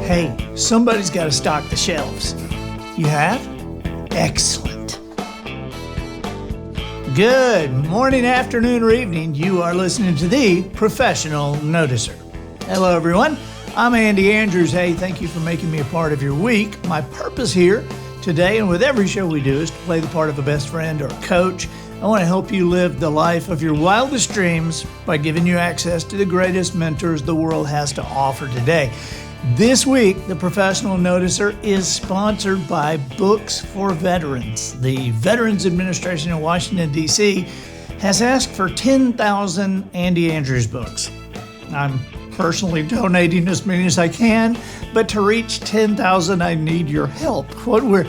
Hey, somebody's got to stock the shelves. You have? Excellent. Good morning, afternoon, or evening. You are listening to the Professional Noticer. Hello, everyone. I'm Andy Andrews. Hey, thank you for making me a part of your week. My purpose here today and with every show we do is to play the part of a best friend or a coach. I want to help you live the life of your wildest dreams by giving you access to the greatest mentors the world has to offer today. This week, the Professional Noticer is sponsored by Books for Veterans. The Veterans Administration in Washington, D.C. has asked for 10,000 Andy Andrews books. I'm personally donating as many as I can, but to reach 10,000, I need your help. What we're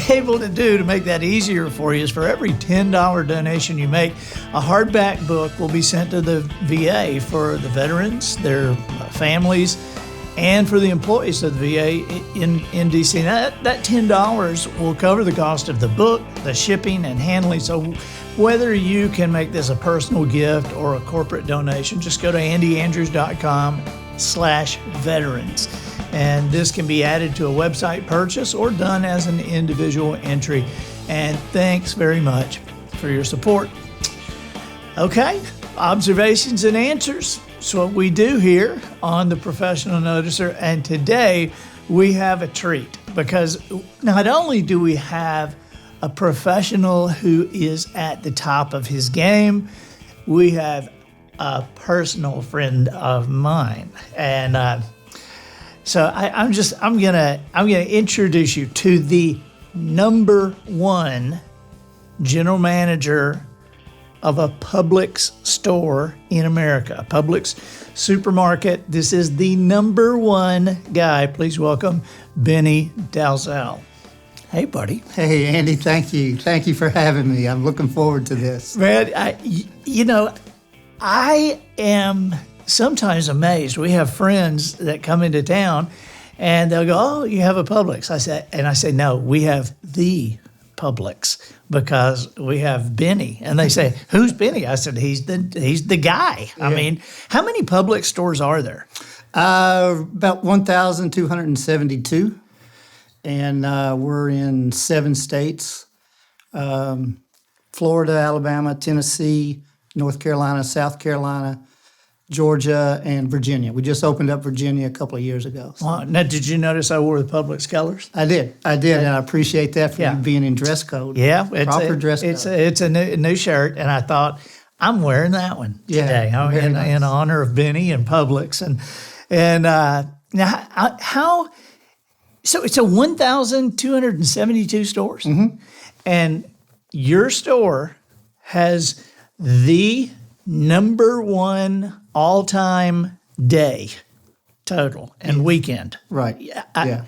able to do to make that easier for you is for every $10 donation you make, a hardback book will be sent to the VA for the veterans, their families, and for the employees of the VA in D.C. Now, that $10 will cover the cost of the book, the shipping, and handling. So whether you can make this a personal gift or a corporate donation, just go to andyandrews.com/veterans. And this can be added to a website purchase or done as an individual entry. And thanks very much for your support. Okay, observations and answers. So what we do here on the Professional Noticer, and today we have a treat because not only do we have a professional who is at the top of his game, we have a personal friend of mine, and so I'm gonna introduce you to the number one general manager of a Publix store in America, Publix supermarket. This is the number one guy. Please welcome Bennie Dalzell. Hey, buddy. Hey, Andy, thank you. Thank you for having me. I'm looking forward to this. Man, I am sometimes amazed. We have friends that come into town and they'll go, "Oh, you have a Publix." I say, "No, we have the Publix because we have Bennie." And they say, "Who's Bennie?" I said, he's the guy. Yeah. I mean, how many Publix stores are there? About 1,272. And we're in 7 states, Florida, Alabama, Tennessee, North Carolina, South Carolina, Georgia, and Virginia. We just opened up Virginia a couple of years ago. So. Wow. Now, did you notice I wore the Publix colors? I did, and I appreciate that for you being in dress code. Yeah, proper dress code. It's a new shirt, and I thought, I'm wearing that one today. In honor of Bennie and Publix. And now, how... So it's 1,272 stores, and your store has the number one all-time day total and weekend. Right. I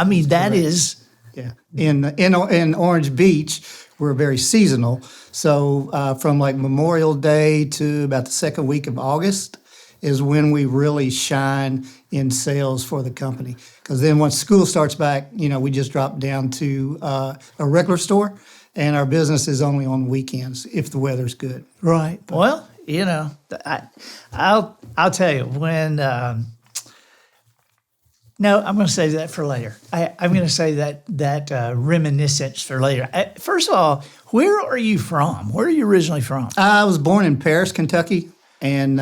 mean, that correct. Is... Yeah. In Orange Beach, we're very seasonal. So from like Memorial Day to about the second week of August is when we really shine in sales for the company. Because then once school starts back, we just drop down to a regular store, and our business is only on weekends if the weather's good. Right. Well, I'll tell you when. No, I'm going to say that for later. I'm going to say that reminiscence for later. First of all, where are you from? Where are you originally from? I was born in Paris, Kentucky, and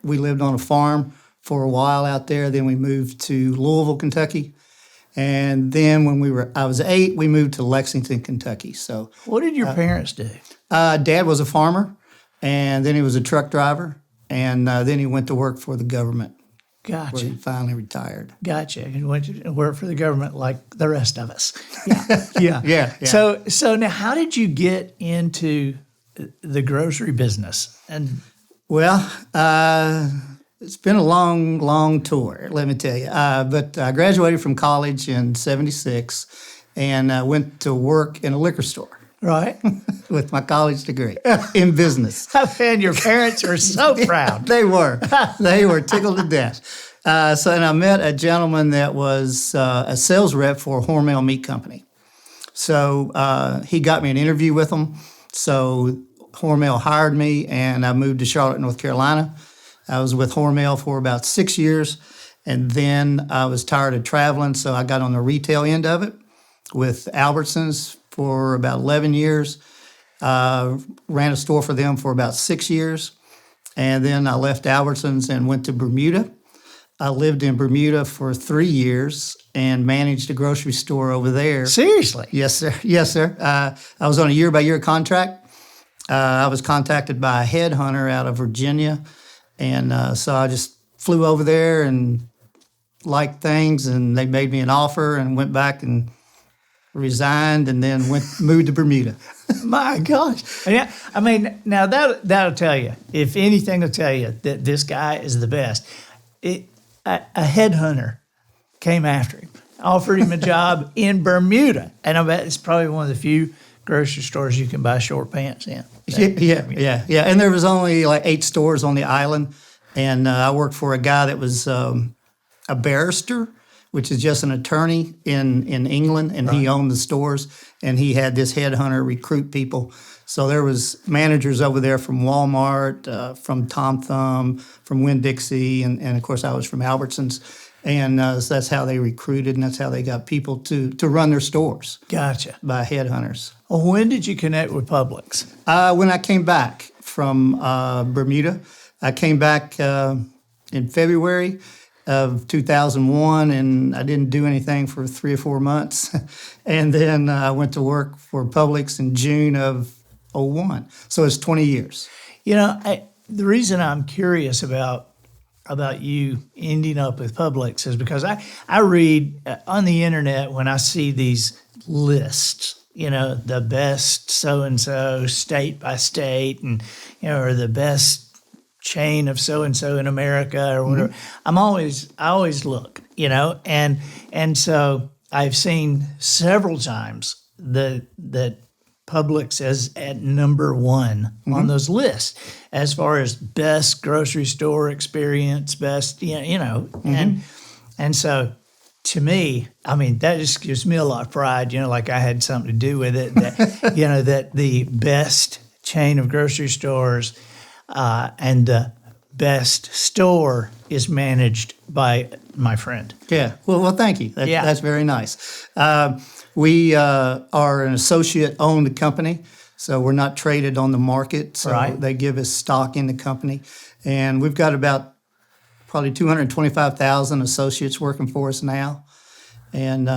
we lived on a farm for a while out there. Then we moved to Louisville, Kentucky. And then when I was 8, we moved to Lexington, Kentucky. So, what did your parents do? Dad was a farmer, and then he was a truck driver, and then he went to work for the government. Gotcha. Where he finally retired. Gotcha. And went to work for the government like the rest of us. Yeah. Yeah. So now, how did you get into the grocery business? And well, it's been a long, long tour, let me tell you. But I graduated from college in '76 and went to work in a liquor store. Right. With my college degree in business. And your parents are so proud. They were. They were tickled to death. And I met a gentleman that was a sales rep for Hormel Meat Company. So he got me an interview with them. So Hormel hired me, and I moved to Charlotte, North Carolina. I was with Hormel for about 6 years, And then I was tired of traveling, so I got on the retail end of it with Albertsons for about 11 years. Ran a store for them for about 6 years. And then I left Albertsons and went to Bermuda. I lived in Bermuda for 3 years and managed a grocery store over there. Seriously? Yes, sir. Yes, sir. I was on a year-by-year contract. I was contacted by a headhunter out of Virginia. And so I just flew over there and liked things, and they made me an offer and went back and resigned and then moved to Bermuda. My gosh. Yeah. I mean, now that'll tell you, if anything will tell you that this guy is the best. A headhunter came after him, offered him a job in Bermuda. And I bet it's probably one of the few grocery stores you can buy short pants in. Yeah. And there was only like 8 stores on the island. And I worked for a guy that was a barrister, which is just an attorney in England, and he owned the stores, and he had this headhunter recruit people. So there was managers over there from Walmart, from Tom Thumb, from Winn-Dixie, and of course I was from Albertsons. And so that's how they recruited, and that's how they got people to run their stores. Gotcha. By headhunters. Well, when did you connect with Publix? When I came back from Bermuda. I came back in February of 2001, and I didn't do anything for 3 or 4 months. And then I went to work for Publix in June of 01. So it's 20 years. You know, the reason I'm curious about you ending up with Publix is because I read on the internet when I see these lists, you know, the best so-and-so state by state, and, you know, or the best chain of so-and-so in America or whatever. Mm-hmm. I always look, you know, and so I've seen several times that Publix is at number 1 on those lists as far as best grocery store experience, best, you know, and so to me, I mean, that just gives me a lot of pride, you know, like I had something to do with it, that, you know, that the best chain of grocery stores and the best store is managed by my friend. Yeah. Well, thank you. That's very nice. We are an associate-owned company, so we're not traded on the market. So they give us stock in the company. And we've got about probably 225,000 associates working for us now. And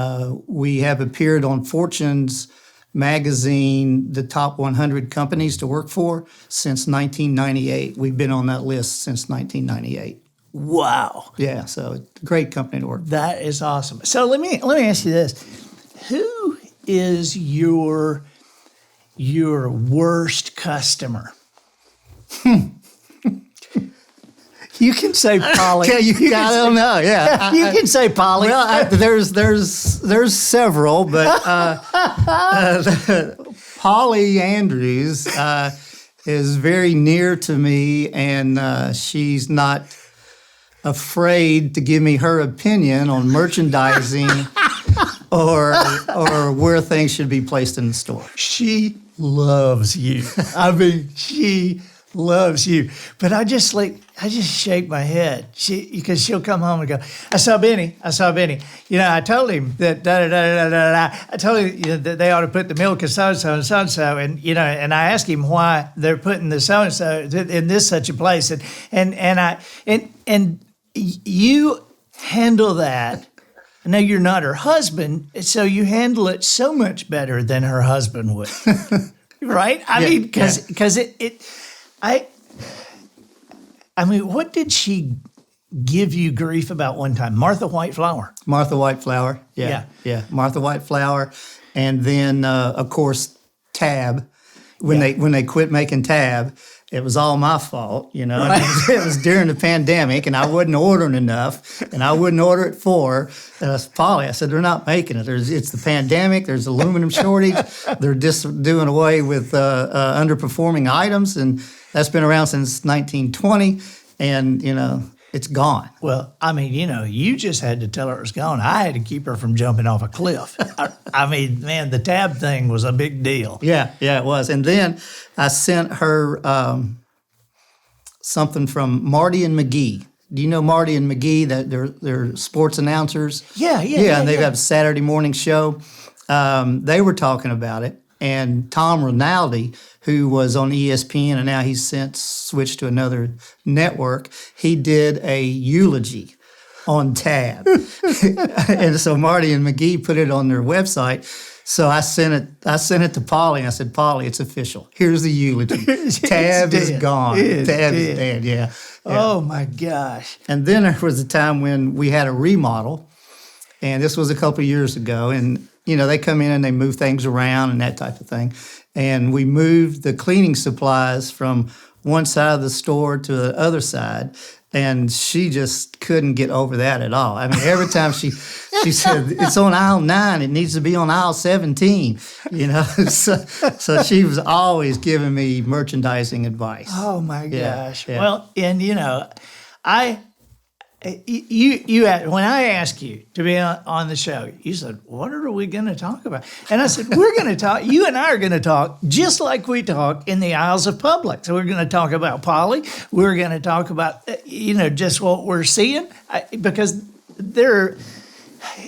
we have appeared on Fortune's magazine, the top 100 companies to work for, since 1998. We've been on that list since 1998. Wow. Yeah, so it's a great company to work for. That is awesome. So let me ask you this. Who is your worst customer? You can say Polly. I don't know. Yeah, you can say Polly. Well, there's several, but Polly Andrews is very near to me, and she's not afraid to give me her opinion on merchandising or where things should be placed in the store. She loves you. I mean, she loves you. But I just shake my head because she'll come home and go, I saw Benny. You know, I told him that I told him, you know, that they ought to put the milk in so-and-so and so-and-so. And, you know, and I asked him why they're putting the so-and-so in this such a place. And you handle that. Now, you're not her husband, so you handle it so much better than her husband would. Right? I mean, because I mean, what did she give you grief about one time? Martha White Flower. Martha White Flower. Yeah. Martha White Flower. And then, of course, Tab. When they quit making Tab, it was all my fault, you know. Right. It was during the pandemic, and I wasn't ordering enough, and I wouldn't order it for her. And I said, Polly, I said, they're not making it. It's the pandemic. There's aluminum shortage. They're just doing away with underperforming items, and that's been around since 1920, and, you know, it's gone. Well, I mean, you know, you just had to tell her it was gone. I had to keep her from jumping off a cliff. I mean, man, the Tab thing was a big deal. Yeah, it was. And then I sent her something from Marty and McGee. Do you know Marty and McGee? That they're sports announcers. Yeah. And they've got a Saturday morning show. They were talking about it, and Tom Rinaldi, who was on ESPN and now he's since switched to another network, he did a eulogy on Tab, and so Marty and McGee put it on their website. So I sent it to Polly, and I said, Polly, it's official. Here's the eulogy. Tab is gone. Tab is dead. Yeah. Oh my gosh. And then there was a time when we had a remodel, and this was a couple of years ago, and they come in and they move things around and that type of thing. And we moved the cleaning supplies from one side of the store to the other side, and she just couldn't get over that at all. I mean, every time she said, it's on aisle 9, it needs to be on aisle 17, So she was always giving me merchandising advice. Oh my gosh. Yeah. Well, and when I asked you to be on the show, you said, what are we going to talk about? And I said, we're going to talk, you and I are going to talk just like we talk in the aisles of Publix. So we're going to talk about Polly. We're going to talk about, just what we're seeing, because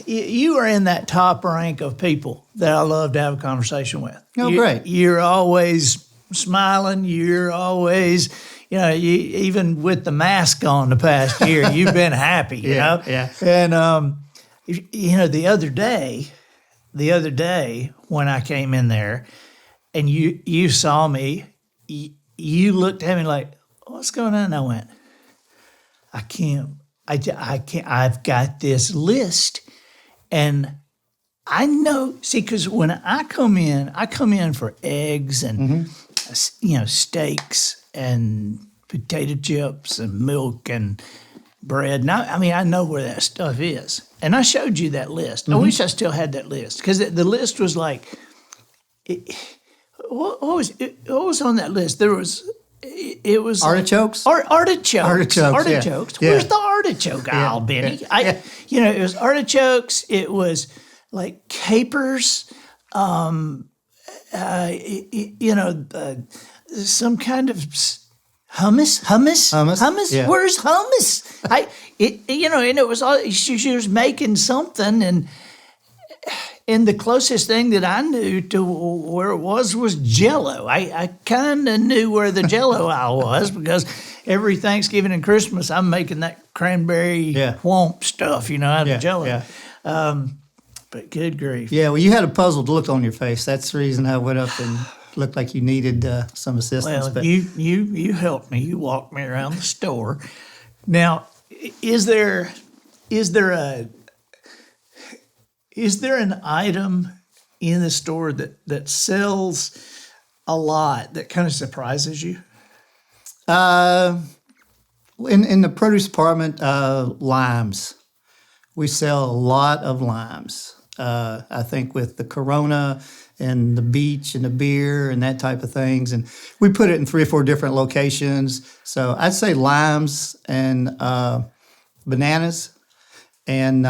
you are in that top rank of people that I love to have a conversation with. Oh, great. You're always smiling. You're always... even with the mask on the past year, you've been happy, Yeah. And, the other day when I came in there and you saw me, you looked at me like, what's going on? And I went, I can't, I've got this list. And I know, because when I come in for eggs and, steaks and potato chips and milk and bread. Now, I know where that stuff is. And I showed you that list. I wish I still had that list, because the list was like, what was on that list? It was artichokes? Artichokes. Yeah. Where's the artichoke aisle, Benny? Yeah. It was artichokes. It was like capers, some kind of hummus. Yeah. Where's hummus? And it was all she was making something, and the closest thing that I knew to where it was Jell-O. I kind of knew where the Jell-O aisle was, because every Thanksgiving and Christmas I'm making that cranberry whomp stuff, out of Jell-O. Yeah. But good grief. Yeah, well, you had a puzzled look on your face. That's the reason I went up and looked like you needed some assistance. Well, but you helped me. You walked me around the store. Now, is there an item in the store that sells a lot that kind of surprises you? in the produce department, limes. We sell a lot of limes. I think with the Corona and the beach and the beer and that type of things. And we put it in 3 or 4 different locations. So I'd say limes and bananas. And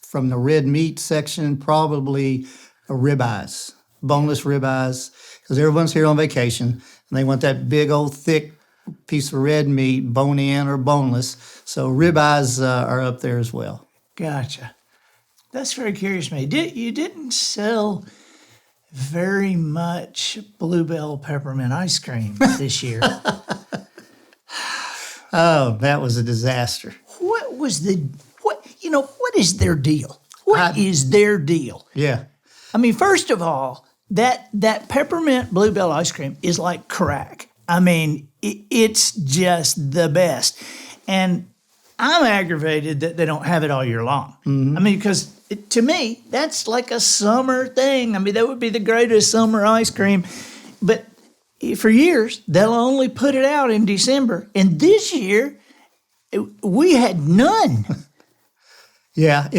from the red meat section, probably ribeyes, boneless ribeyes, because everyone's here on vacation and they want that big old thick piece of red meat, bone-in or boneless. So ribeyes are up there as well. Gotcha. That's very curious to me. You didn't sell very much Bluebell peppermint ice cream this year. Oh, that was a disaster. What is their deal? What is their deal? Yeah. First of all, that peppermint Bluebell ice cream is like crack. It's just the best. And I'm aggravated that they don't have it all year long. Mm-hmm. Because to me, that's like a summer thing. That would be the greatest summer ice cream. But for years, they'll only put it out in December. And this year, we had none. Yeah,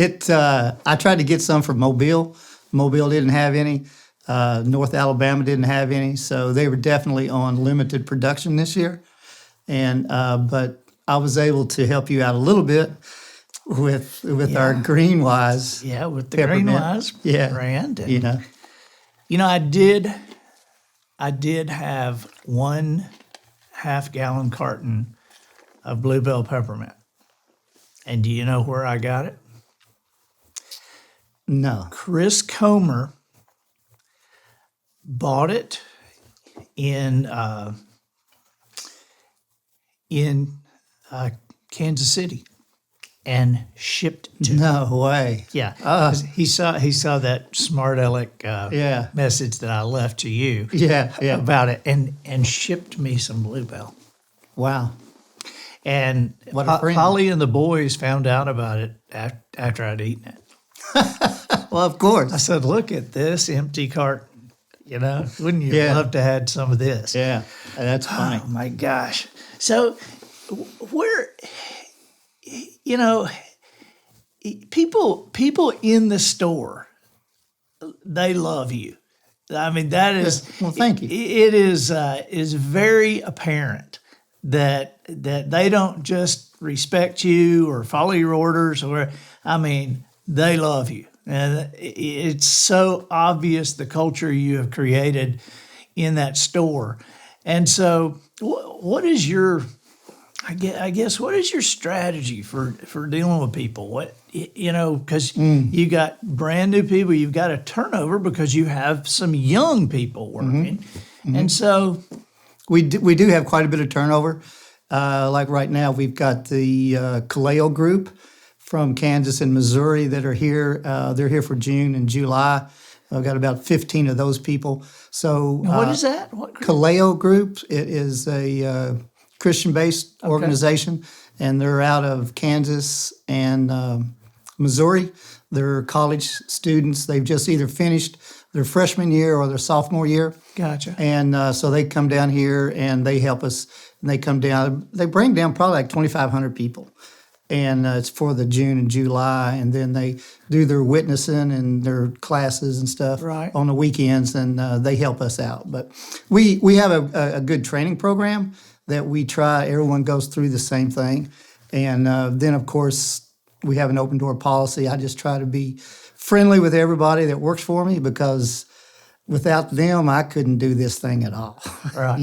I tried to get some from Mobile. Mobile didn't have any. North Alabama didn't have any. So they were definitely on limited production this year. And but I was able to help you out a little bit with our Greenwise. Yeah, with the peppermint. Greenwise brand. And, I did have 1 half-gallon carton of Bluebell peppermint. And do you know where I got it? No. Chris Comer bought it in Kansas City and shipped to. No way. Yeah, 'cause he saw that smart aleck Yeah. message that I left to you Yeah. Yeah. about it, and shipped me some Bluebell. Wow. And What a friend. Holly and the boys found out about it after I'd eaten it. Well, of course. I said, "Look at this empty carton. Wouldn't you Yeah. love to have some of this?" Yeah. That's funny. Oh my gosh! So, where, people in the store, they love you. I mean, that is. Well, thank you. It is very apparent that they don't just respect you or follow your orders, they love you. And it's so obvious the culture you have created in that store. And so what is your, I guess, what is your strategy for dealing with people? Because you got brand new people, you've got a turnover because you have some young people working. Mm-hmm. And so we do have quite a bit of turnover. Like right now, we've got the Kaleo group from Kansas and Missouri that are here. They're here for June and July. I've got about 15 of those people. So what is that? What group? Kaleo Group? It is a Christian-based organization, and they're out of Kansas and Missouri. They're college students. They've just either finished their freshman year or their sophomore year. Gotcha. And so they come down here and they help us. And they come down. They bring down probably like 2,500 people. And it's for the June and July, and then they do their witnessing and their classes and stuff on the weekends, and they help us out. But we have a good training program that we try. Everyone goes through the same thing, and then of course we have an open door policy. I just try to be friendly with everybody that works for me because without them, I couldn't do this thing at all. Right.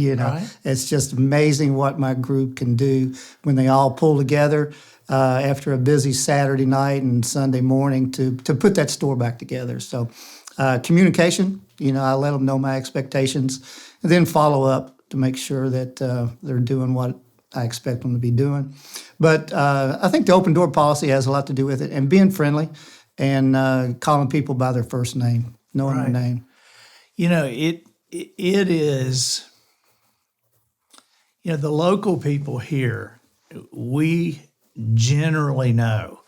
It's just amazing what my group can do when they all pull together. After a busy Saturday night and Sunday morning to put that store back together. So communication, I let them know my expectations, and then follow up to make sure that they're doing what I expect them to be doing. But I think the open door policy has a lot to do with it, and being friendly and calling people by their first name, knowing their name. It is, the local people here, we generally know,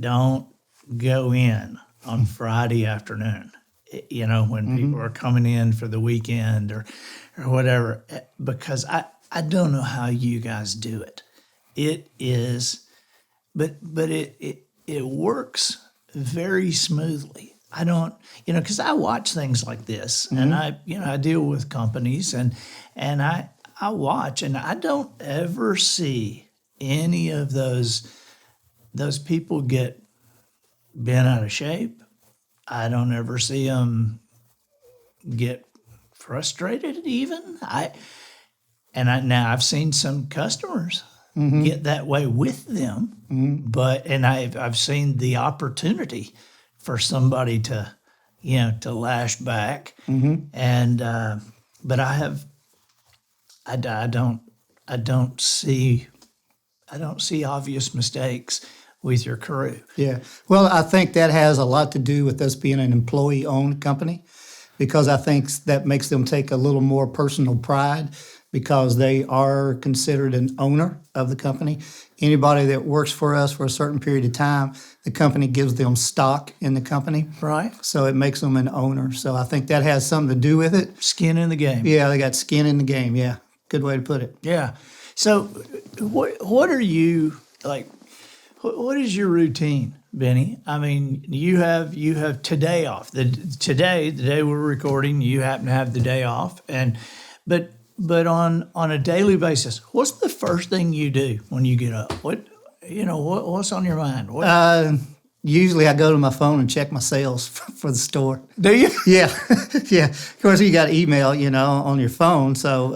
don't go in on Friday afternoon, when people are coming in for the weekend or whatever, because I don't know how you guys do it. It is, but it works very smoothly. I don't, because I watch things like this, and I deal with companies, and I watch, and I don't ever see any of those people get bent out of shape. I don't ever see them get frustrated even. Now I've seen some customers get that way with them, but I've seen the opportunity for somebody to lash back, and but I don't see obvious mistakes with your crew. Yeah. Well, I think that has a lot to do with us being an employee-owned company, because I think that makes them take a little more personal pride because they are considered an owner of the company. Anybody that works for us for a certain period of time, the company gives them stock in the company. Right. So it makes them an owner. So I think that has something to do with it. Skin in the game. Yeah, they got skin in the game. Yeah. Good way to put it. Yeah. So what are you like? What is your routine, Benny? I mean, you have today off. The day we're recording, you happen to have the day off, but on a daily basis, what's the first thing you do when you get up? What's on your mind? Usually I go to my phone and check my sales for the store. Do you? Yeah, yeah. Of course, you got email, on your phone. So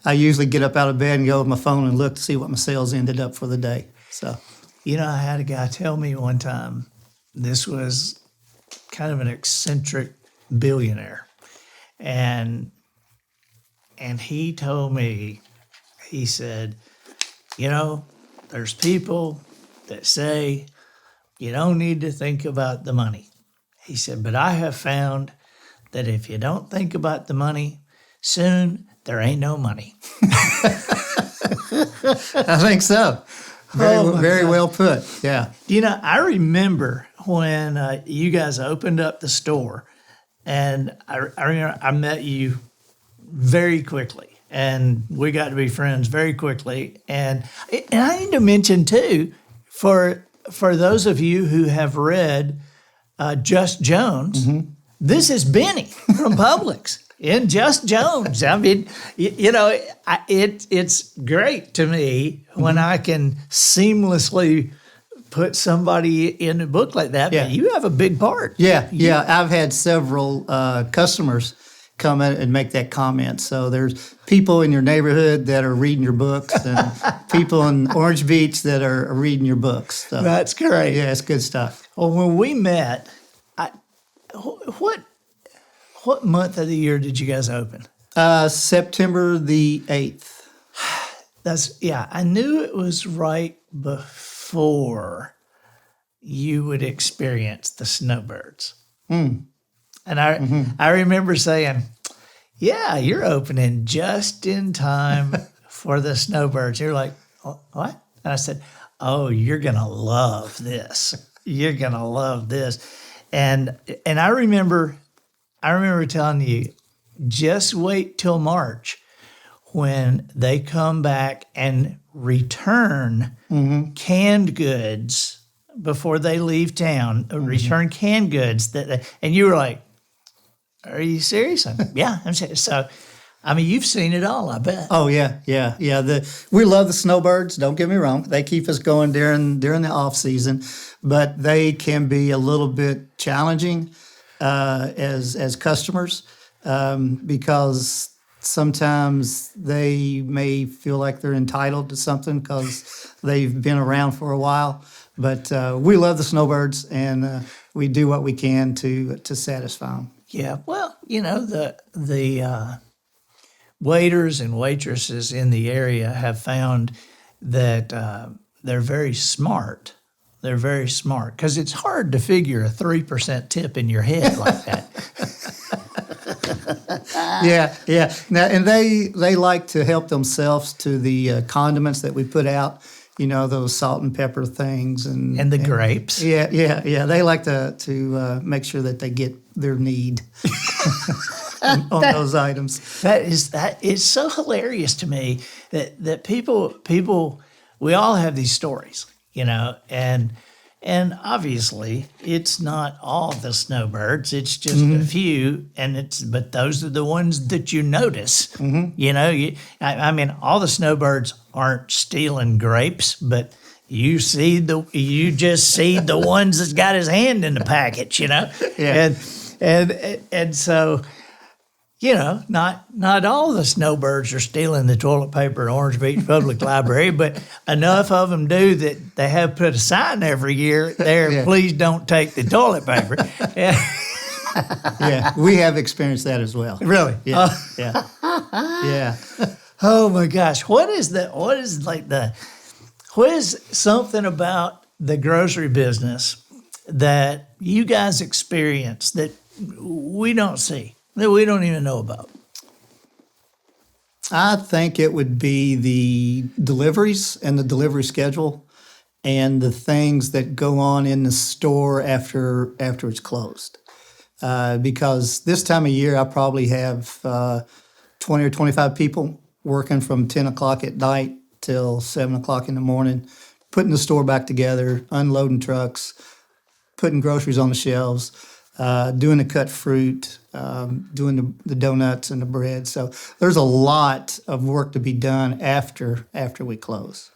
I usually get up out of bed and go with my phone and look to see what my sales ended up for the day. So, I had a guy tell me one time, this was kind of an eccentric billionaire. And he told me, he said, there's people that say you don't need to think about the money. He said, but I have found that if you don't think about the money, soon there ain't no money. I think so. Very well put. Yeah. I remember when you guys opened up the store, and I remember I met you very quickly, and we got to be friends very quickly. And I need to mention too, for those of you who have read Just Jones, this is Bennie from Publix in Just Jones. I mean, it's great to me when I can seamlessly put somebody in a book like that. Yeah. But you have a big part. Yeah. I've had several customers come in and make that comment. So there's people in your neighborhood that are reading your books, and people in Orange Beach that are reading your books. So, That's great. yeah, it's good stuff. Well, when we met, what month of the year did you guys open? September the 8th. I knew it was right before you would experience the snowbirds. And I remember saying, yeah, you're opening just in time for the snowbirds. You're like, what? And I said, oh, you're going to love this. You're going to love this. And I remember telling you, just wait till March when they come back and return canned goods before they leave town, return canned goods. And you were like, are you serious? Yeah, I'm serious. So, I mean, you've seen it all, I bet. Oh, yeah. We love the snowbirds, don't get me wrong. They keep us going during the off season, but they can be a little bit challenging as customers because sometimes they may feel like they're entitled to something because they've been around for a while. But we love the snowbirds, and we do what we can to satisfy them. Yeah, well, the waiters and waitresses in the area have found that they're very smart. They're very smart because it's hard to figure a 3% tip in your head like that. Yeah. Now, and they like to help themselves to the condiments that we put out. Those salt and pepper things and the grapes. Yeah. They like to make sure that they get their need on those items. That is so hilarious to me that people we all have these stories, and obviously it's not all the snowbirds. It's just a few, but those are the ones that you notice. I mean, all the snowbirds aren't stealing grapes, but you just see the ones that's got his hand in the package, Yeah. And so, not all the snowbirds are stealing the toilet paper at Orange Beach Public Library, but enough of them do that they have put a sign every year there, Yeah. Please don't take the toilet paper. Yeah, we have experienced that as well. Really? Yeah. Yeah. Oh my gosh. What is something about the grocery business that you guys experience that we don't see, that we don't even know about? I think it would be the deliveries and the delivery schedule and the things that go on in the store after it's closed. Because this time of year, I probably have 20 or 25 people working from 10 o'clock at night till 7 o'clock in the morning, putting the store back together, unloading trucks, putting groceries on the shelves, doing the cut fruit, doing the donuts and the bread. So there's a lot of work to be done after we close.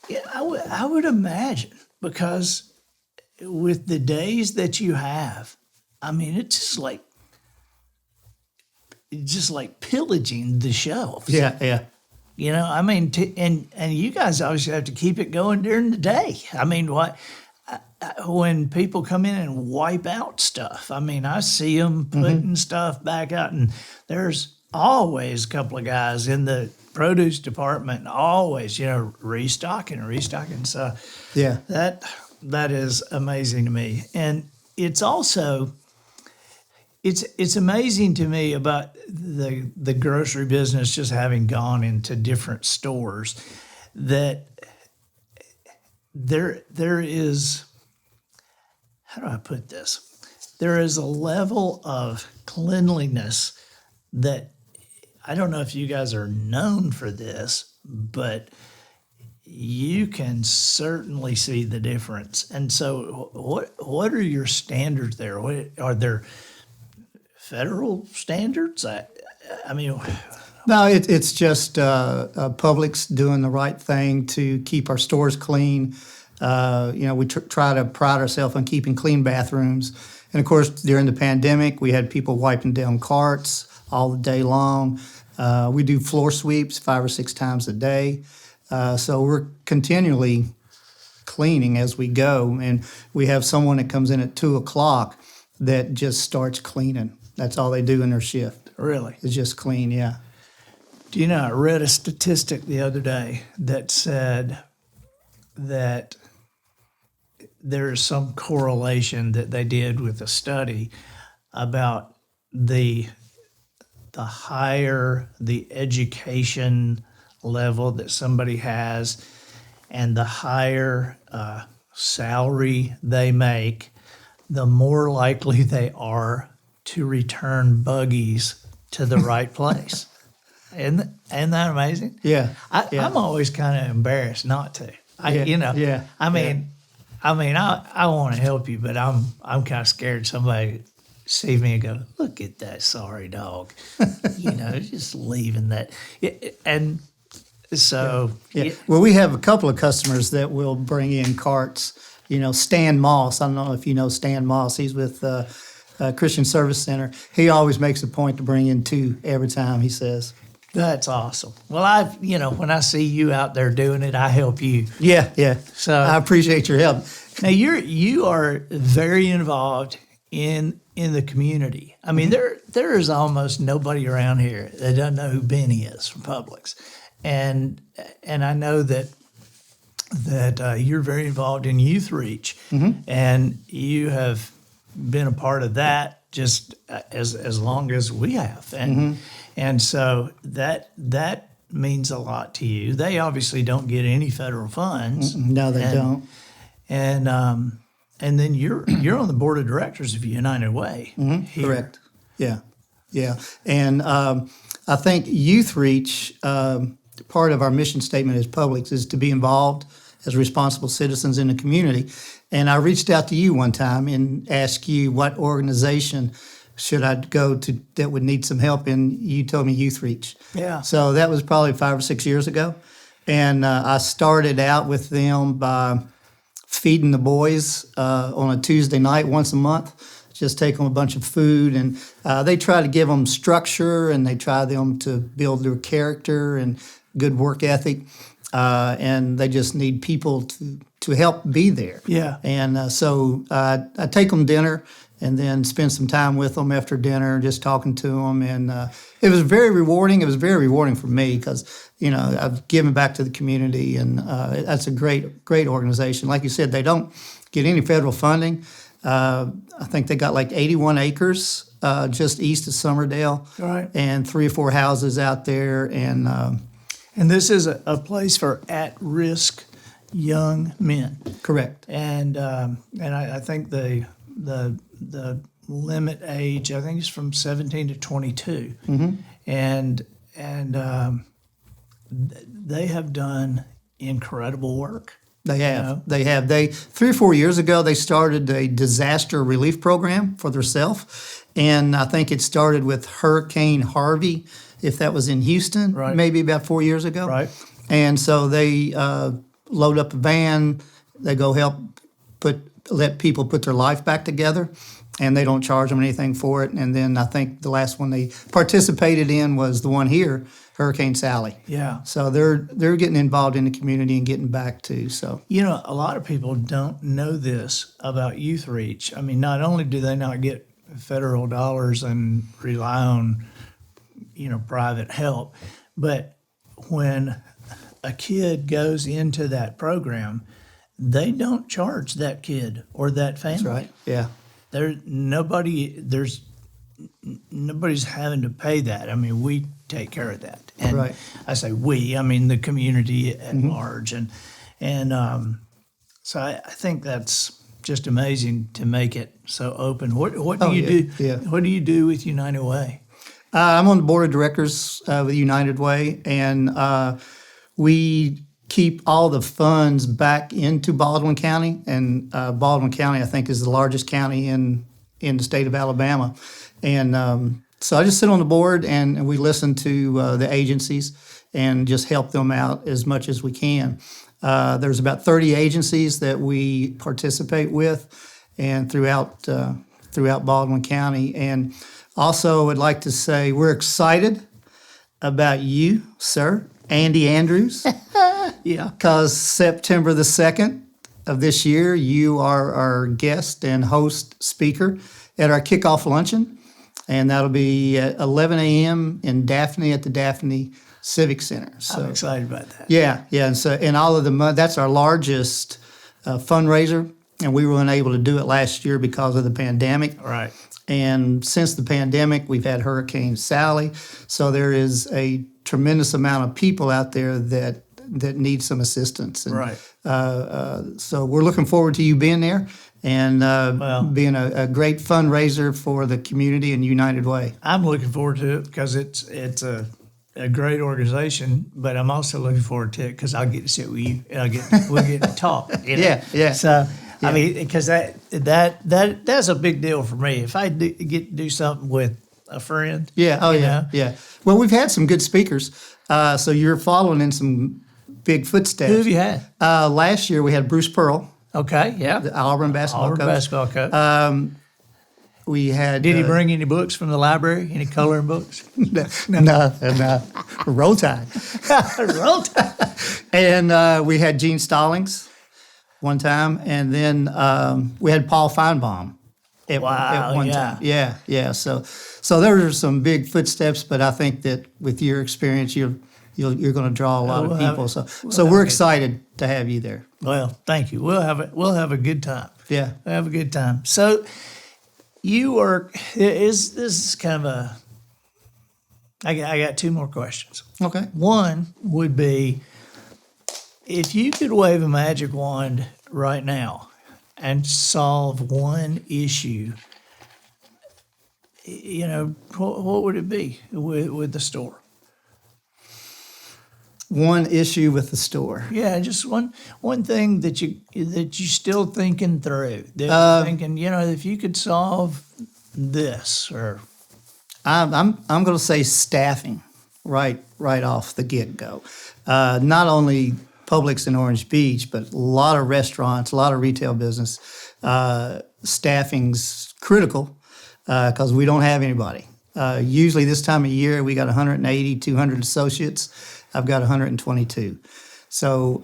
Yeah, I would imagine, because with the days that you have, I mean, it's just like pillaging the shelves. Yeah. You know, I mean, and you guys obviously have to keep it going during the day. I mean, when people come in and wipe out stuff, I mean, I see them putting stuff back out, and there's always a couple of guys in the produce department, always, restocking. So Yeah. that is amazing to me. And it's also, it's amazing to me about the grocery business, just having gone into different stores, that there is, how do I put this? There is a level of cleanliness that, I don't know if you guys are known for this, but you can certainly see the difference. And so what are your standards there? Are there federal standards? I mean, No, it's just Publix doing the right thing to keep our stores clean. We try to pride ourselves on keeping clean bathrooms. And of course, during the pandemic, we had people wiping down carts all day long. We do floor sweeps 5 or 6 times a day. So we're continually cleaning as we go. And we have someone that comes in at 2:00 that just starts cleaning. That's all they do in their shift. really. It's just clean, yeah. Do you know, I read a statistic the other day that said that there's some correlation that they did with a study about the higher the education level that somebody has and the higher salary they make, the more likely they are to return buggies to the right place. Isn't that amazing? Yeah. I'm always kind of embarrassed not to. I want to help you, but I'm kind of scared somebody see me and go, look at that sorry dog, just leaving that. And so, Yeah. Well, we have a couple of customers that will bring in carts. Stan Moss. I don't know if you know Stan Moss. He's with Christian Service Center. He always makes a point to bring in 2 every time, he says. That's awesome. Well, when I see you out there doing it, I help you. Yeah. So I appreciate your help. Now you are very involved in the community. I mean, there is almost nobody around here that doesn't know who Bennie is from Publix, and I know that you're very involved in Youth Reach, and you have been a part of that just as long as we have, and so that means a lot to you. They obviously don't get any federal funds. No, they don't. And then you're on the board of directors of United Way. Here. Correct. Yeah. And I think Youth Reach, part of our mission statement as Publix is to be involved as responsible citizens in the community. And I reached out to you one time and asked you what organization should I go to that would need some help, and you told me Youth Reach. Yeah. So that was probably 5 or 6 years ago. And I started out with them by feeding the boys on a Tuesday night once a month. Just take them a bunch of food, and they try to give them structure, and they try them to build their character and good work ethic. And they just need people to help be there. Yeah. And so I take them dinner and then spend some time with them after dinner, just talking to them. And it was very rewarding. It was very rewarding for me because, I've given back to the community, and that's a great organization. Like you said, they don't get any federal funding. I think they got like 81 acres just east of Summerdale, right, and 3 or 4 houses out there. And this is a place for at-risk young men. Correct. And I think the limit age, I think, is from 17 to 22. And they have done incredible work. They have. They have. 3 or 4 years ago, they started a disaster relief program for themselves. And I think it started with Hurricane Harvey, if that was in Houston, right, maybe about 4 years ago. Right. And so they load up a van. They go help let people put their life back together, and they don't charge them anything for it. And then I think the last one they participated in was the one here, Hurricane Sally. Yeah. So they're getting involved in the community and getting back too. So You know, a lot of people don't know this about Youth Reach. I mean, not only do they not get federal dollars and rely on, private help, but when a kid goes into that program, they don't charge that kid or that family. that's right. Yeah. There's nobody's having to pay that. I mean, we take care of that. And Right. I say we, I mean the community at large. And so I think that's just amazing to make it so open. What do you do? Yeah. What do you do with United Way? I'm on the board of directors with United Way, and we keep all the funds back into Baldwin County. And Baldwin County, I think, is the largest county in the state of Alabama. And so I just sit on the board, and we listen to the agencies and just help them out as much as we can. There's about 30 agencies that we participate with, and throughout Baldwin County. And also, I'd like to say we're excited about you, sir, Andy Andrews, Yeah. because September the 2nd of this year, you are our guest and host speaker at our kickoff luncheon, and that'll be at 11 a.m. in Daphne at the Daphne Civic Center. So I'm excited about that. yeah, and all of the money, that's our largest fundraiser, and we were unable to do it last year because of the pandemic. All right. And since the pandemic, we've had Hurricane Sally, so there is a tremendous amount of people out there that need some assistance. And, Right. so we're looking forward to you being there and being a great fundraiser for the community and United Way. I'm looking forward to it because it's a great organization, but I'm also looking forward to it because I'll get to sit with you and we'll get to talk. Yeah. So I mean, because that's a big deal for me. If I get to do something with a friend, Yeah. Well, we've had some good speakers, so you're following in some big footsteps. Who have you had? Last year we had Bruce Pearl, Okay, yeah, the Auburn basketball Auburn coach. basketball coach. We had. Did he bring any books from the library? Any coloring books? No. Roll Tide. Roll Tide. And we had Gene Stallings one time, and then we had Paul Feinbaum at one time. Yeah. So there are some big footsteps, but I think that with your experience, you're going to draw a lot of people. So we're excited to have you there. Well, thank you. We'll have a good time. Yeah. We'll have a good time. So you work. This is kind of a. I got two more questions. Okay. One would be, if you could wave a magic wand right now and solve one issue, what would it be with the store? One issue with the store. Yeah, just one thing that you still thinking through. That you're thinking, if you could solve this, or I'm going to say staffing right off the get-go. Not only Publix in Orange Beach, but a lot of restaurants, a lot of retail business. Staffing's critical because we don't have anybody. Usually this time of year, we got 180, 200 associates. I've got 122. So,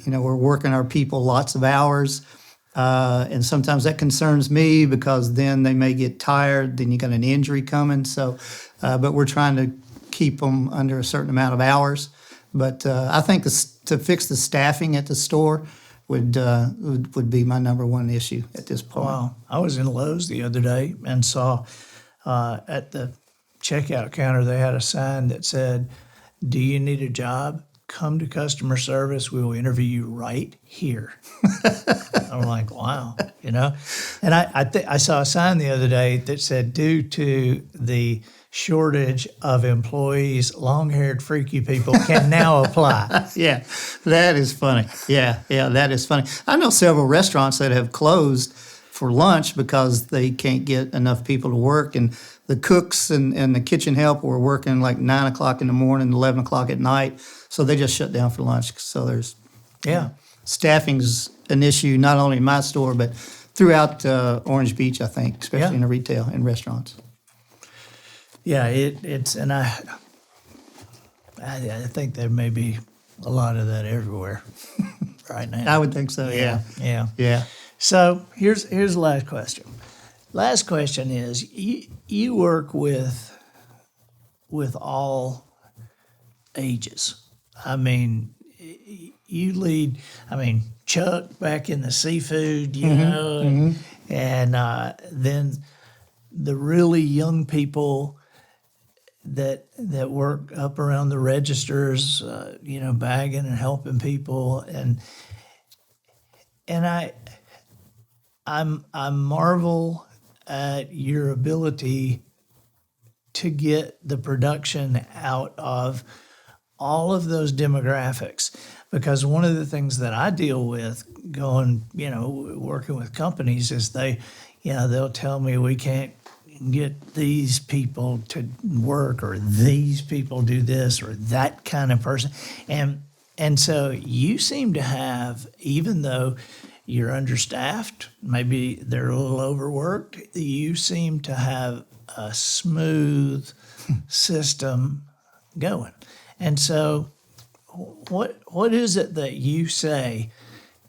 we're working our people lots of hours. And sometimes that concerns me because then they may get tired, then you got an injury coming. So, but we're trying to keep them under a certain amount of hours. But I think to fix the staffing at the store would be my number one issue at this point. Wow. I was in Lowe's the other day and saw at the checkout counter they had a sign that said, "Do you need a job? Come to customer service. We will interview you right here." I'm like, wow, And I saw a sign the other day that said, "Due to the shortage of employees, long-haired freaky people can now apply." Yeah, that is funny. Yeah, that is funny. I know several restaurants that have closed for lunch because they can't get enough people to work, and the cooks and the kitchen help were working like 9 o'clock in the morning, 11 o'clock at night, so they just shut down for lunch. So there's Yeah. staffing's an issue not only in my store but throughout Orange Beach, I think, especially in the retail and restaurants. Yeah, it's and I think there may be a lot of that everywhere right now. I would think so. Yeah. So here's the last question. Last question is you work with all ages. I mean, you lead. I mean, Chuck back in the seafood, you know, and then the really young people that work up around the registers, you know, bagging and helping people, and I marvel at your ability to get the production out of all of those demographics. Because one of the things that I deal with going, you know, working with companies is they'll tell me we can't get these people to work, or these people do this, or that kind of person. And so you seem to have, even though you're understaffed, maybe they're a little overworked, you seem to have a smooth system going. And so what is it that you say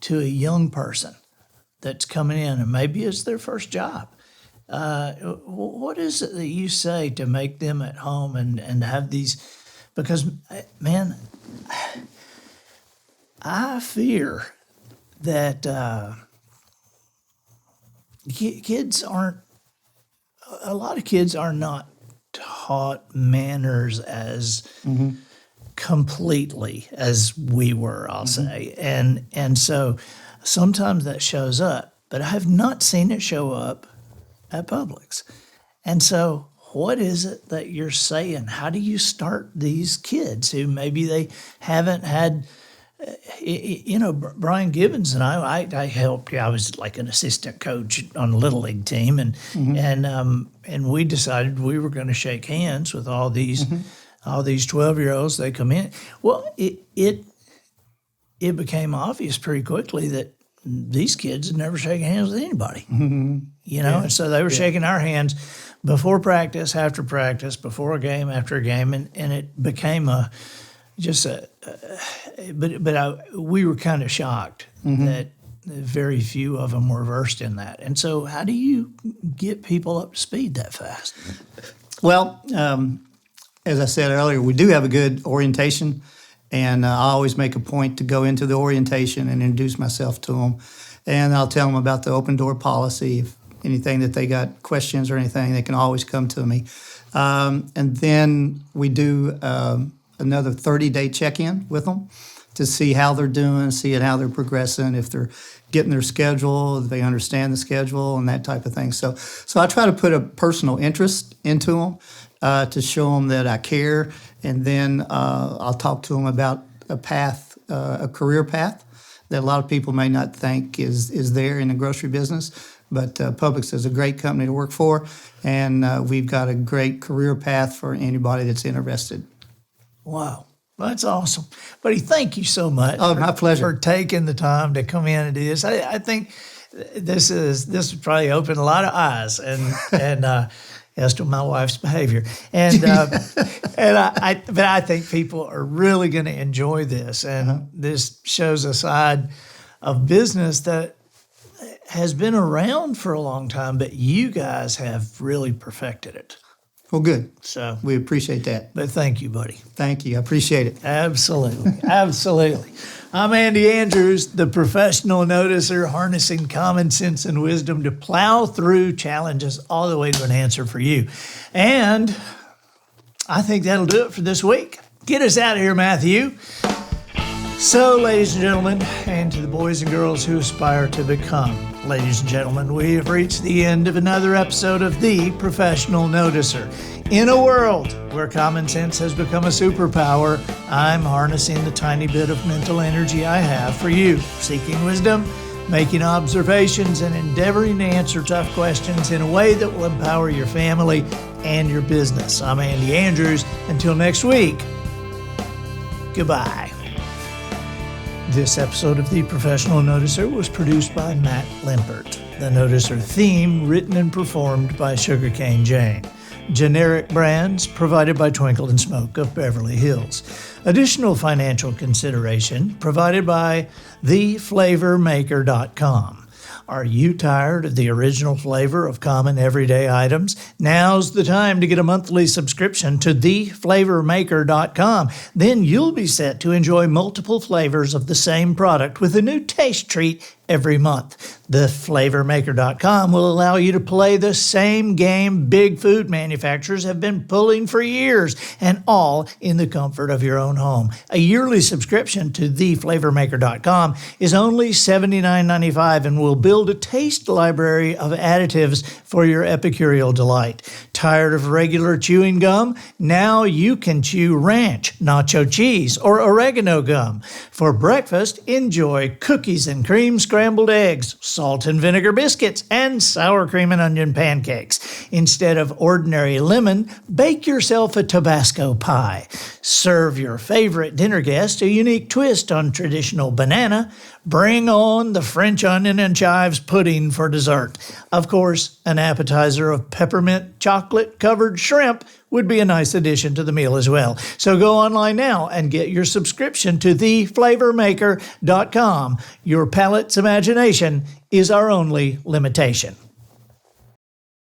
to a young person that's coming in, and maybe it's their first job? What is it that you say to make them at home and have these? Because, man, I fear that a lot of kids are not taught manners as completely as we were, I'll say. And so sometimes that shows up, but I have not seen it show up at Publix. And so what is it that you're saying? How do you start these kids who maybe they haven't had, you know, Brian Gibbons and I helped. I was like an assistant coach on a Little League team, and we decided we were going to shake hands with all these 12-year-olds. They come in. Well, it became obvious pretty quickly that these kids had never shaken hands with anybody, you know, and so they were shaking our hands before practice, after practice, before a game, after a game, and it became we were kind of shocked that very few of them were versed in that. And so how do you get people up to speed that fast? Well, as I said earlier, we do have a good orientation. And I always make a point to go into the orientation and introduce myself to them. And I'll tell them about the open door policy. If anything that they got questions or anything, they can always come to me. And then we do another 30-day check-in with them to see how they're doing, see how they're progressing, if they're getting their schedule, if they understand the schedule, and that type of thing. So I try to put a personal interest into them to show them that I care. And then I'll talk to them about a path, a career path that a lot of people may not think is there in the grocery business. But Publix is a great company to work for, and we've got a great career path for anybody that's interested. Wow. That's awesome. Buddy, thank you so much. Oh, my pleasure. For taking the time to come in and do this. I think this would probably open a lot of eyes and as to my wife's behavior. And but I think people are really going to enjoy this. And this shows a side of business that has been around for a long time, but you guys have really perfected it. Well, good. So we appreciate that. But thank you, buddy. Thank you. I appreciate it. Absolutely. Absolutely. I'm Andy Andrews, the professional noticer, harnessing common sense and wisdom to plow through challenges all the way to an answer for you. And I think that'll do it for this week. Get us out of here, Matthew. So, ladies and gentlemen, and to the boys and girls who aspire to become, ladies and gentlemen, we have reached the end of another episode of The Professional Noticer. In a world where common sense has become a superpower, I'm harnessing the tiny bit of mental energy I have for you, seeking wisdom, making observations, and endeavoring to answer tough questions in a way that will empower your family and your business. I'm Andy Andrews. Until next week, goodbye. This episode of The Professional Noticer was produced by Matt Limpert. The Noticer theme written and performed by Sugarcane Jane. Generic brands provided by Twinkle and Smoke of Beverly Hills. Additional financial consideration provided by theflavormaker.com. Are you tired of the original flavor of common everyday items? Now's the time to get a monthly subscription to theflavormaker.com. Then you'll be set to enjoy multiple flavors of the same product with a new taste treat every month. TheFlavorMaker.com will allow you to play the same game big food manufacturers have been pulling for years, and all in the comfort of your own home. A yearly subscription to TheFlavorMaker.com is only $79.95 and will build a taste library of additives for your epicureal delight. Tired of regular chewing gum? Now you can chew ranch, nacho cheese, or oregano gum. For breakfast, enjoy cookies and cream scrambled eggs, salt and vinegar biscuits, and sour cream and onion pancakes. Instead of ordinary lemon, bake yourself a Tabasco pie. Serve your favorite dinner guest a unique twist on traditional banana. Bring on the French onion and chives pudding for dessert. Of course, an appetizer of peppermint chocolate-covered shrimp would be a nice addition to the meal as well. So go online now and get your subscription to theflavormaker.com. Your palate's imagination is our only limitation.